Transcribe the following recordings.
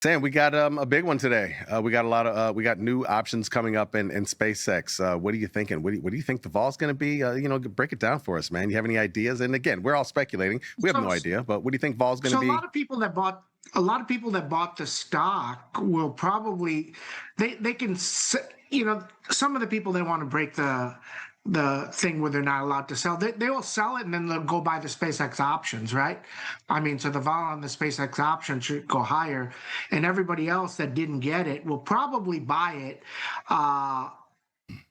Sam, we got a big one today. We got a lot of we got new options coming up in SpaceX. What are you thinking? What do you think the vol's going to be? Break it down for us, man. You have any ideas? And again, we're all speculating. We have So, no idea, but what do you think vol's going to so be? a lot of people that bought the stock will probably they can some of the people that want to break the thing where they're not allowed to sell, they will sell it and then they'll go buy the SpaceX options, right? I mean, so the vol on the SpaceX option should go higher, and everybody else that didn't get it will probably buy it.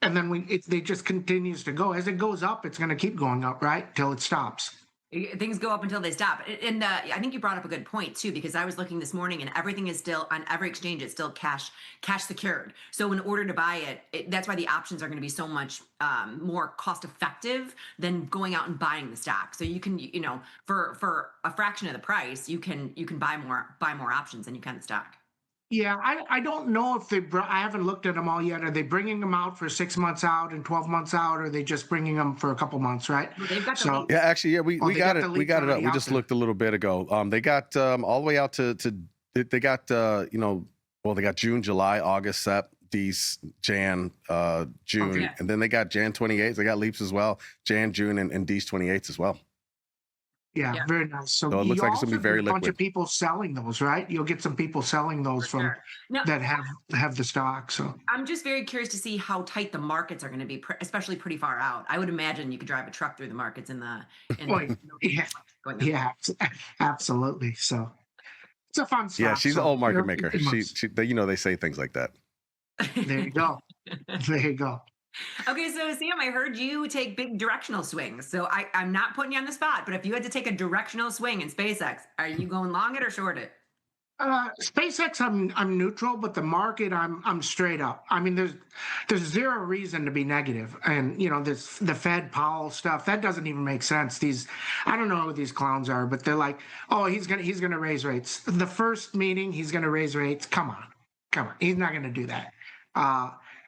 And then they just continues to go. As it goes up, it's going to keep going up, right? Till it stops. Things go up until they stop. And I think you brought up a good point too, because I was looking this morning and everything is still on every exchange. It's still cash secured. So in order to buy it, that's why the options are going to be so much more cost effective than going out and buying the stock. So you can, for a fraction of the price, you can buy more options than you can the stock. Yeah, I don't know if I haven't looked at them all yet. Are they bringing them out for 6 months out and 12 months out? Or are they just bringing them for a couple months, right? Well, they've got the So, Yeah, actually, yeah, we they got got it. the We leaks got it up. already We out just there. looked a little bit ago. They got all the way out to they got they got June, July, August, Sep, D's, Jan, June, Okay. and then they got Jan 28th. They got leaps as well. Jan, June, and D's 28th as well. Yeah, Yeah. very nice. So So it looks you like it's also gonna be get very a bunch liquid. of people selling those, right? You'll get some people selling those from Sure. Now, that have the stock. So I'm just very curious to see how tight the markets are going to be, especially pretty far out. I would imagine you could drive a truck through the markets Boy, yeah, going up. yeah, absolutely. So it's a fun stock. Yeah, she's an So, old market maker. it She must. they say things like that. There you go. There you go. Okay, so Sam, I heard you take big directional swings. So I'm not putting you on the spot, but if you had to take a directional swing in SpaceX, are you going long it or short it? SpaceX, I'm neutral, but the market, I'm straight up. I mean, there's zero reason to be negative, and this the Fed Powell stuff that doesn't even make sense. I don't know who these clowns are, but they're like, oh, he's gonna raise rates. The first meeting, he's gonna raise rates. Come on, he's not gonna do that.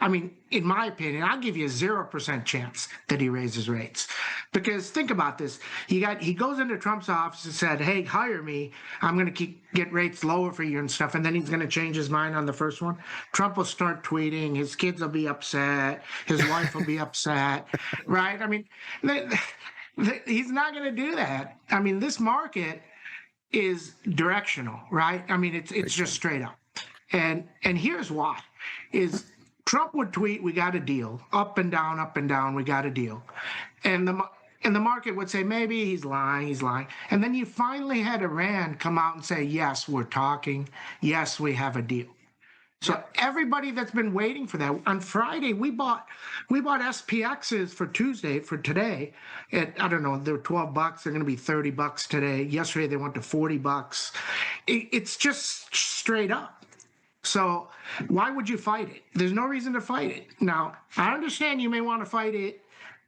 I mean, in my opinion, I'll give you a 0% chance that he raises rates. Because think about this. He goes into Trump's office and said, hey, hire me. I'm going to get rates lower for you and stuff. And then he's going to change his mind on the first one. Trump will start tweeting. His kids will be upset. His wife will be upset. Right? I mean, he's not going to do that. I mean, this market is directional, right? I mean, it's just straight up. And here's why is Trump would tweet, we got a deal, up and down, we got a deal. And the market would say, maybe he's lying. And then you finally had Iran come out and say, yes, we're talking. Yes, we have a deal. So everybody that's been waiting for that, on Friday, we bought SPXs for today. I don't know, they're $12. They're going to be $30 today. Yesterday, they went to $40. It's just straight up. So why would you fight it? There's no reason to fight it. Now, I understand you may want to fight it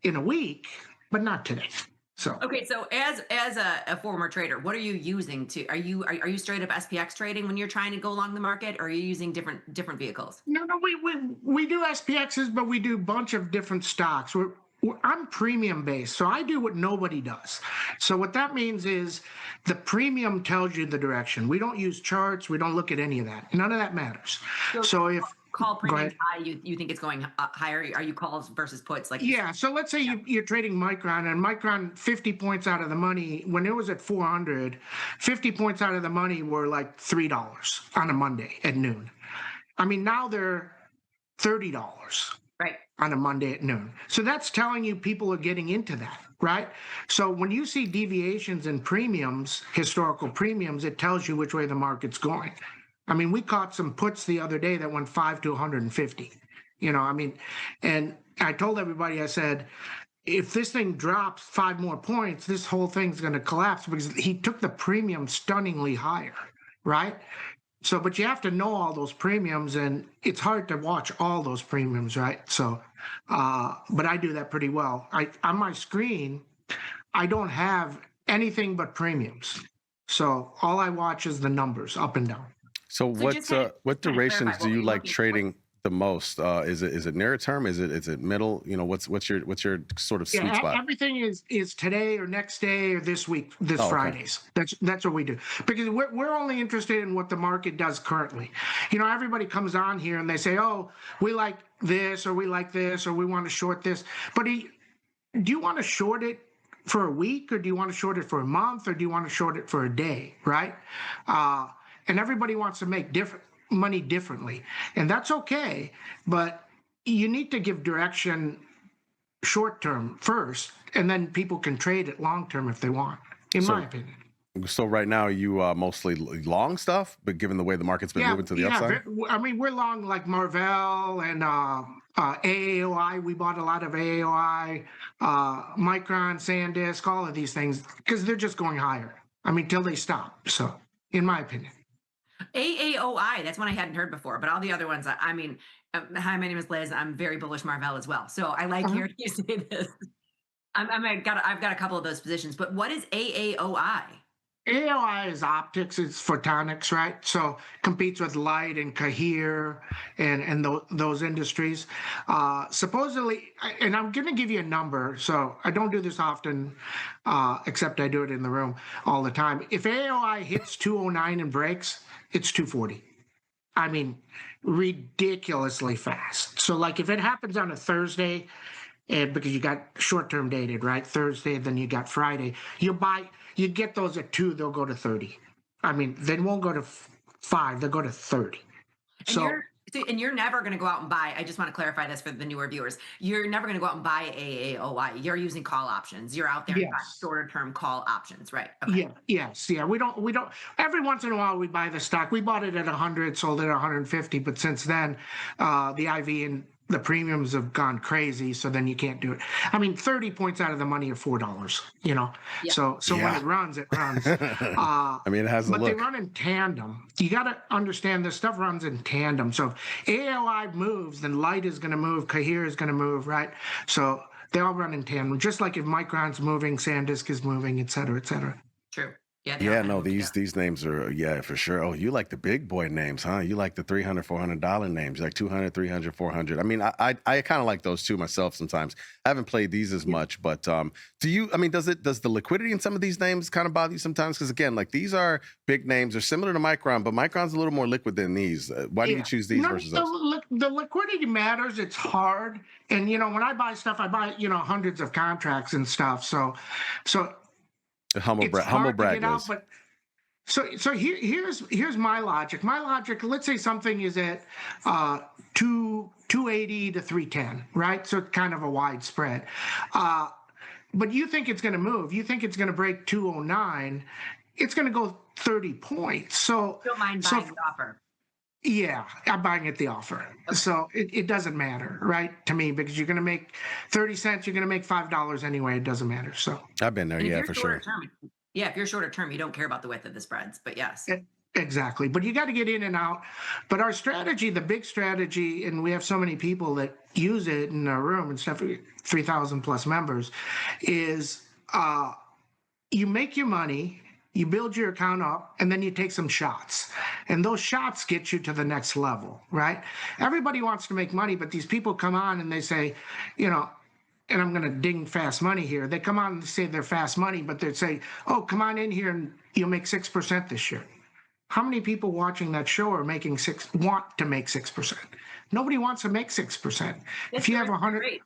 in a week, but not today. So Okay, so as a former trader, what are you using to? Are you straight up SPX trading when you're trying to go along the market, or are you using different vehicles? no, we do SPXs, but we do a bunch of different stocks. I'm premium based, so I do what nobody does. So what that means is the premium tells you the direction. We don't use charts. We don't look at any of that. None of that matters. So if Call go premium ahead. high, you think it's going higher? Are you calls versus puts? Like Yeah, so let's say you're trading Micron, and Micron 50 points out of the money, when it was at 400, 50 points out of the money were like $3 on a Monday at noon. I mean, now they're $30 right. on a Monday at noon. So that's telling you people are getting into that, right? So when you see deviations in premiums, historical premiums, it tells you which way the market's going. I mean, we caught some puts the other day that went 5 to 150. I mean, and I told everybody, I said, if this thing drops 5 more points, this whole thing's going to collapse, because he took the premium stunningly higher, right? So, but you have to know all those premiums, and it's hard to watch all those premiums, right? So, but I do that pretty well. On my screen, I don't have anything but premiums. So all I watch is the numbers up and down. So So just kind of what clarify, durations what do were you you like looking for? trading? the most? Is it nearer term? Is it middle? What's your sort of sweet Yeah, spot? everything is today or next day or this week, this Oh, okay. Fridays. That's what we do because we're only interested in what the market does currently. Everybody comes on here and they say, "Oh, we like this or we like this or we want to short this." But do you want to short it for a week or do you want to short it for a month or do you want to short it for a day, right? Uh, and everybody wants to make different money differently, and that's okay. But you need to give direction short term first, and then people can trade it long term if they want, in my So opinion. so right now you mostly long stuff, but given the way the market's been Yeah, moving to the yeah. upside. I mean, we're long like Marvell and AAOI. We bought a lot of AAOI, Micron, SanDisk, all of these things because they're just going higher. I mean, till they stop. So, in my opinion. AAOI, that's one I hadn't heard before, but all the other ones, I mean, hi, my name is Liz. I'm very bullish Marvell as well. So I like Uh-huh. hearing you say this. I've got a couple of those positions, but what is AAOI? AOI is optics, it's photonics, right? So competes with light and Cohere and those industries. Supposedly, and I'm going to give you a number. So I don't do this often, except I do it in the room all the time. If AOI hits 209 and breaks, it's 240. I mean, ridiculously fast. So like if it happens on a Thursday, and because you got short-term dated, right? Thursday, then you got Friday. You get those at 2, they'll go to 30. I mean, they won't go to 5, they'll go to 30. And So you're never going to go out and buy. I just want to clarify this for the newer viewers. You're never going to go out and buy AAOI. You're using call options. You're out there and buying yes. shorter term call options, right? Okay. Yeah, yes, yeah. We don't every once in a while we buy the stock. We bought it at 100, sold it at 150, but since then, the IV and the premiums have gone crazy, so then you can't do it. I mean, 30 points out of the money are $4, Yeah. So when Yeah. it runs, it runs. I mean, it has a But they look. run in tandem. You got to understand this stuff runs in tandem. So if AOI moves, then light is going to move, Cohere is going to move, right? So they all run in tandem. Just like if Micron's moving, SanDisk is moving, et cetera, et cetera. True. Yeah. They all Yeah, kind of no, move these together. these names are, yeah, for sure. Oh, you like the big boy names, huh? You like the $300, $400 names, like 200, 300, 400. I mean, I kind of like those too myself sometimes. I haven't played these as much, but do you? I mean, does the liquidity in some of these names kind of bother you sometimes? Because again, like these are big names, they're similar to Micron, but Micron's a little more liquid than these. Why do you Yeah. choose these No, versus those? the liquidity matters. It's hard. And, when I buy stuff, I buy, hundreds of contracts and stuff. So Humble it's brag, humble hard to brag, get out. Liz. But here's my logic. My logic, let's say something is at 280 to 310, right? So it's kind of a wide spread. But you think it's going to move. You think it's going to break 209. It's going to go 30 points. So, Don't mind so buying the offer. yeah, I'm buying at the offer. Okay. So it doesn't matter, right? To me, because you're going to make 30 cents, you're going to make $5 anyway. It doesn't matter. So I've been there, And if yeah, you're for shorter sure. term, if you're shorter term, you don't care about the width of the spreads. But yes. exactly. But you got to get in and out. But our strategy, the big strategy, and we have so many people that use it in our room and stuff, 3,000 plus members, is you make your money, you build your account up, and then you take some shots. And those shots get you to the next level, right? Everybody wants to make money, but these people come on and they say, and I'm going to ding fast money here. They come on and say they're fast money, but they say, oh, come on in here and you'll make 6% this year. How many people watching that show are want to make 6%? Nobody wants to make 6%. If you have 100, rate.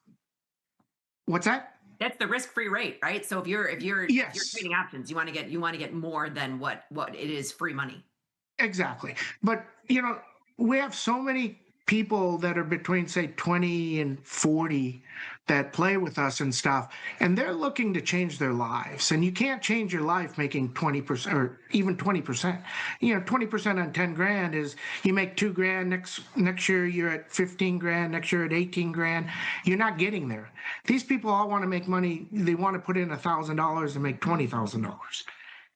What's that? That's the risk-free rate, right? So if you're Yes. trading options, you want to get more than what it is free money. Exactly. But, we have so many people that are between, say, 20 and 40 that play with us and stuff, and they're looking to change their lives. And you can't change your life making 20% or even 20%. 20% on 10 grand is you make 2 grand. Next year, you're at 15 grand. Next year at 18 grand. You're not getting there. These people all want to make money. They want to put in $1,000 and make $20,000.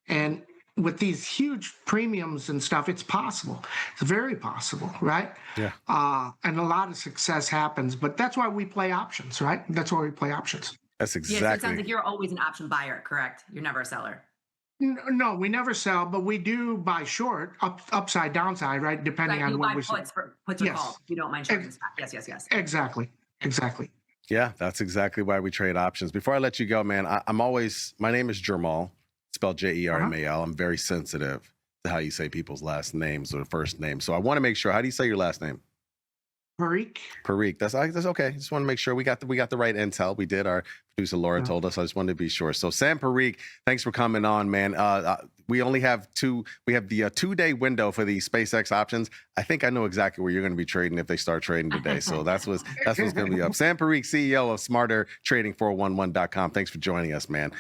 And with these huge premiums and stuff, it's possible. It's very possible, right? Yeah. And a lot of success happens, but that's why we play options, right? That's why we play options. That's Yeah, so it sounds exactly. like you're always an option buyer, correct? You're never a seller. No, we never sell, but we do buy short, upside, downside, right? Depending Right, on you what buy we see. puts or calls. Yes, If you don't mind shorting the stock. Yes, yes, yes. exactly, exactly. Yeah, that's exactly why we trade options. Before I let you go, man, my name is Jermal, spelled Jermal. I'm very sensitive to how you say people's last names or first names. So I want to make sure, how do you say your last name? Parikh. Parikh. That's okay. Just want to make sure we got the right intel. We did. Our producer Laura told us. I just wanted to be sure. So Sam Parikh, thanks for coming on, man. We only have we have the 2-day window for the SpaceX options. I think I know exactly where you're going to be trading if they start trading today. So that's what's going to be up. Sam Parikh, CEO of smartertrading411.com. Thanks for joining us, man.